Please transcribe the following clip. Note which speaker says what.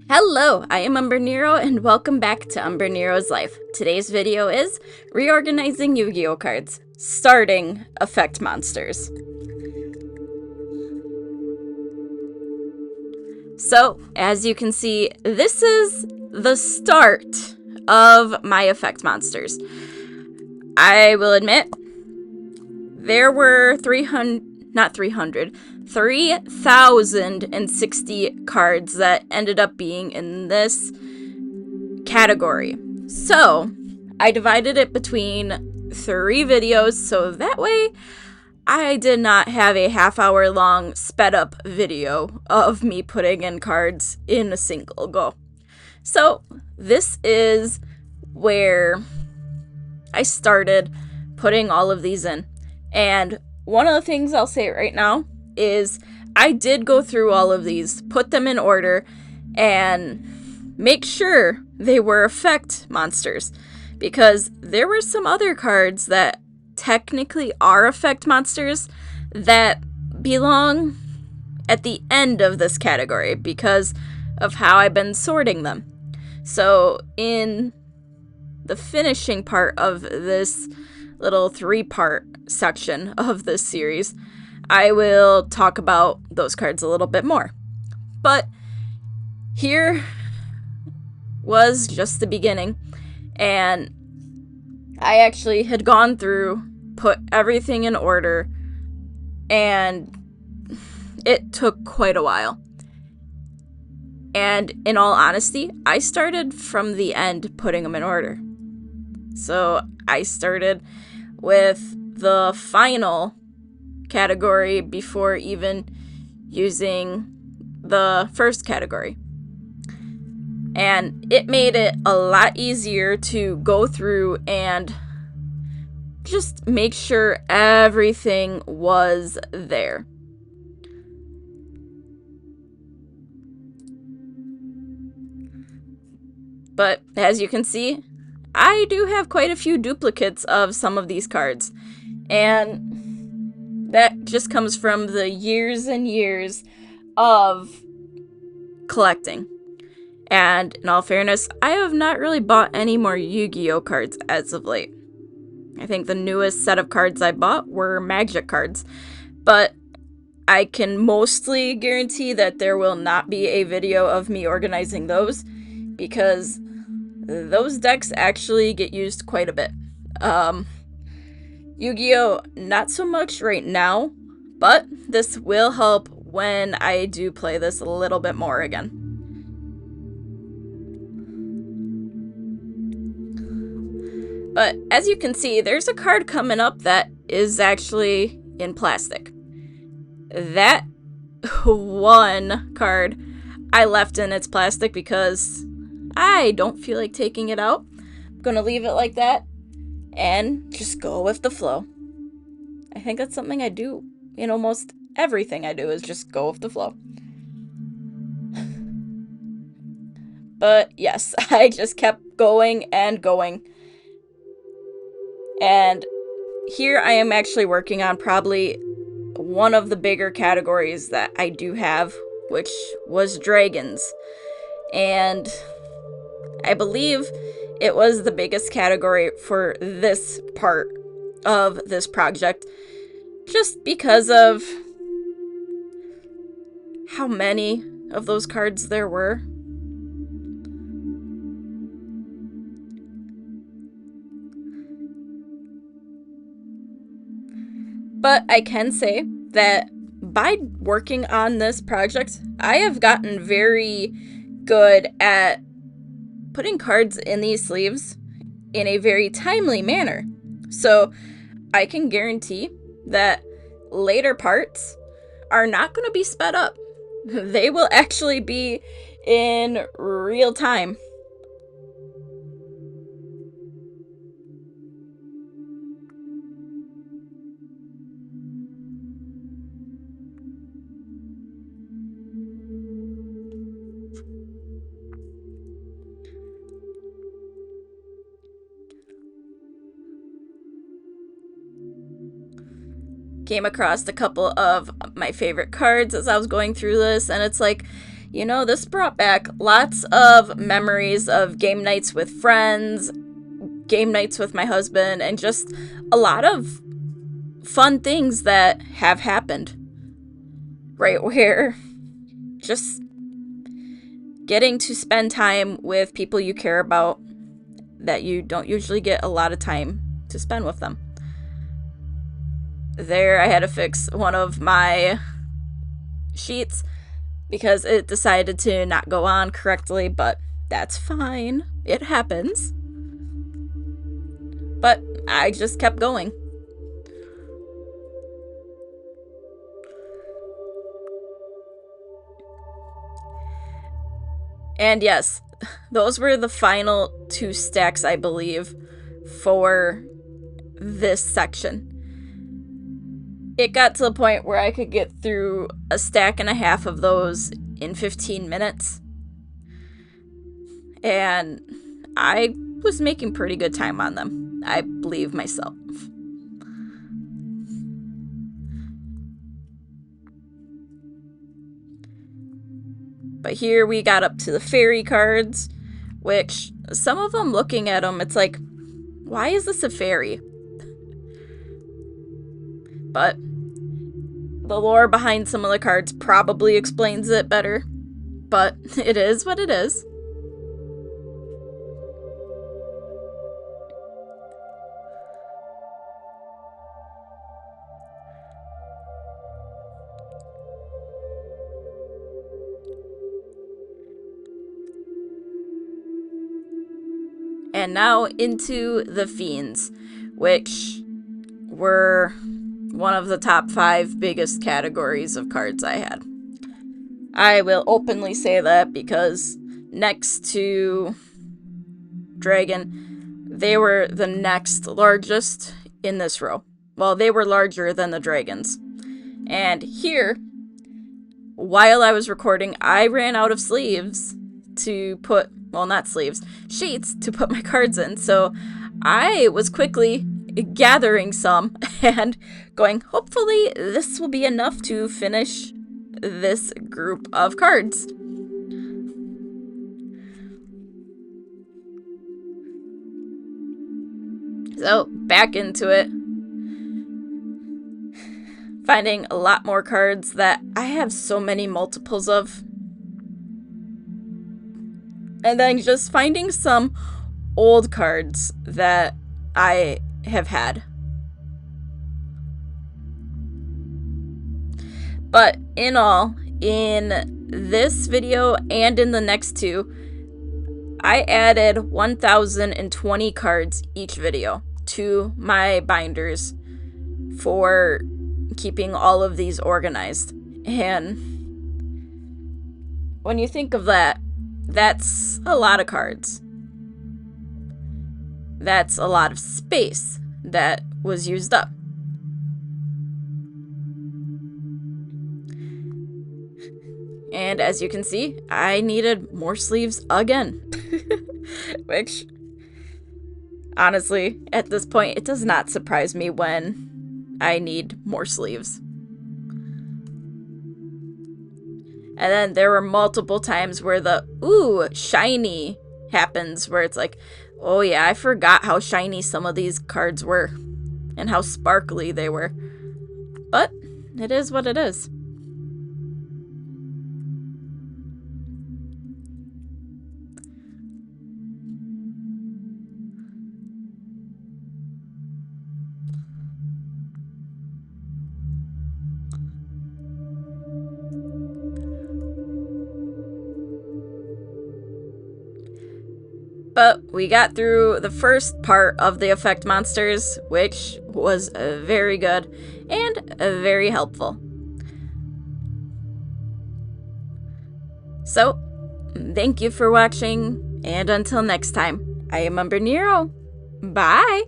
Speaker 1: Hello, I am Umbrenero and welcome back to Umbrenero's Life. Today's video is Reorganizing Yu-Gi-Oh cards, starting Effect Monsters. So, as you can see, this is the start of my Effect Monsters. I will admit, there were 3,060 cards that ended up being in this category. So, I divided it between 3 videos, so that way I did not have a half-hour long sped up video of me putting in cards in a single go. So, this is where I started putting all of these in. And one of the things I'll say right now is I did go through all of these, put them in order, and make sure they were effect monsters. Because there were some other cards that technically are effect monsters that belong at the end of this category because of how I've been sorting them. So in the finishing part of this little 3-part section of this series, I will talk about those cards a little bit more. But here was just the beginning, and I actually had gone through, put everything in order, and it took quite a while. And in all honesty, I started from the end putting them in order. So I started with the final category before even using the first category. And it made it a lot easier to go through and just make sure everything was there. But as you can see, I do have quite a few duplicates of some of these cards. And that just comes from the years and years of collecting. And in all fairness, I have not really bought any more Yu-Gi-Oh cards as of late. I think the newest set of cards I bought were Magic cards. But I can mostly guarantee that there will not be a video of me organizing those, because those decks actually get used quite a bit. Yu-Gi-Oh! Not so much right now, but this will help when I do play this a little bit more again. But as you can see, there's a card coming up that is actually in plastic. That one card I left in its plastic because I don't feel like taking it out. I'm gonna leave it like that and just go with the flow. I think that's something I do in almost everything I do, is just go with the flow. But yes, I just kept going and going. And here I am actually working on probably one of the bigger categories that I do have, which was dragons. And I believe it was the biggest category for this part of this project, just because of how many of those cards there were. But I can say that by working on this project, I have gotten very good at putting cards in these sleeves in a very timely manner. So I can guarantee that later parts are not going to be sped up. They will actually be in real time. Came across a couple of my favorite cards as I was going through this, and it's like, You know, this brought back lots of memories of game nights with friends, game nights with my husband, and just a lot of fun things that have happened. Right where just getting to spend time with people you care about that you don't usually get a lot of time to spend with them. There, I had to fix one of my sheets because it decided to not go on correctly, but that's fine. It happens. But I just kept going. And yes, those were the final 2 stacks, I believe, for this section. It got to the point where I could get through a stack and a half of those in 15 minutes. And I was making pretty good time on them, I believe myself. But here we got up to the fairy cards, which some of them, looking at them, it's like, why is this a fairy? But the lore behind some of the cards probably explains it better. But it is what it is. And now into the Fiends, which were one of the top 5 biggest categories of cards I had. I will openly say that because next to Dragon, they were the next largest in this row. Well, they were larger than the Dragons. And here, while I was recording, I ran out of sleeves to put, well, not sleeves, sheets to put my cards in. So I was quickly gathering some and going, hopefully this will be enough to finish this group of cards. So back into it. Finding a lot more cards that I have so many multiples of. And then just finding some old cards that I have had. But in all, in this video and in the next 2, I added 1,020 cards each video to my binders for keeping all of these organized. And when you think of that, that's a lot of cards. That's a lot of space that was used up. And as you can see, I needed more sleeves again. Which, honestly, at this point, it does not surprise me when I need more sleeves. And then there were multiple times where the, ooh, shiny happens, where it's like, oh yeah, I forgot how shiny some of these cards were and how sparkly they were. But it is what it is. But we got through the first part of the effect monsters, which was very good and very helpful. So, thank you for watching, and until next time, I am Umbrenero. Bye!